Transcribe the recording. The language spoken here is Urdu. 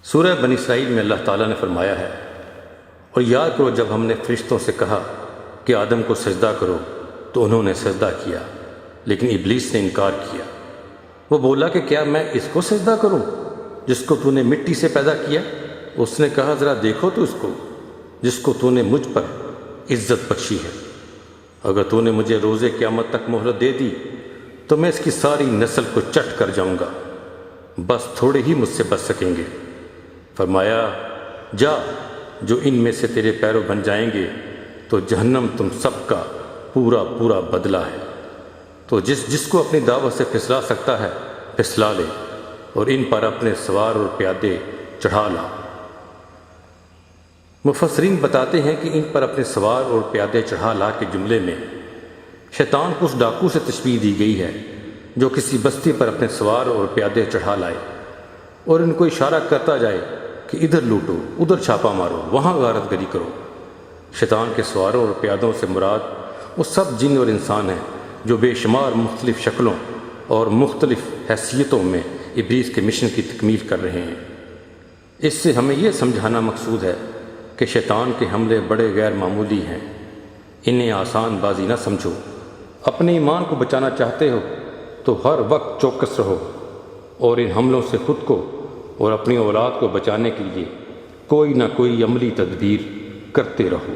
سورہ بنی اسرائیل میں اللہ تعالیٰ نے فرمایا ہے، اور یاد کرو جب ہم نے فرشتوں سے کہا کہ آدم کو سجدہ کرو تو انہوں نے سجدہ کیا، لیکن ابلیس نے انکار کیا۔ وہ بولا کہ کیا میں اس کو سجدہ کروں جس کو تو نے مٹی سے پیدا کیا؟ اس نے کہا ذرا دیکھو تو اس کو جس کو تو نے مجھ پر عزت بخشی ہے۔ اگر تو نے مجھے روز قیامت تک مہلت دے دی تو میں اس کی ساری نسل کو چٹ کر جاؤں گا، بس تھوڑے ہی مجھ سے بچ سکیں گے۔ فرمایا جا، جو ان میں سے تیرے پیرو بن جائیں گے تو جہنم تم سب کا پورا پورا بدلہ ہے۔ تو جس کو اپنی دعوت سے پھسلا سکتا ہے پھسلا لے، اور ان پر اپنے سوار اور پیادے چڑھا لا۔ مفسرین بتاتے ہیں کہ ان پر اپنے سوار اور پیادے چڑھا لا کے جملے میں شیطان کو اس ڈاکو سے تشبیہ دی گئی ہے جو کسی بستی پر اپنے سوار اور پیادے چڑھا لائے اور ان کو اشارہ کرتا جائے کہ ادھر لوٹو، ادھر چھاپا مارو، وہاں غارت گری کرو۔ شیطان کے سواروں اور پیادوں سے مراد وہ سب جن اور انسان ہیں جو بے شمار مختلف شکلوں اور مختلف حیثیتوں میں ابلیس کے مشن کی تکمیل کر رہے ہیں۔ اس سے ہمیں یہ سمجھانا مقصود ہے کہ شیطان کے حملے بڑے غیر معمولی ہیں، انہیں آسان بازی نہ سمجھو۔ اپنے ایمان کو بچانا چاہتے ہو تو ہر وقت چوکس رہو، اور ان حملوں سے خود کو اور اپنی اولاد کو بچانے کے لیے کوئی نہ کوئی عملی تدبیر کرتے رہو۔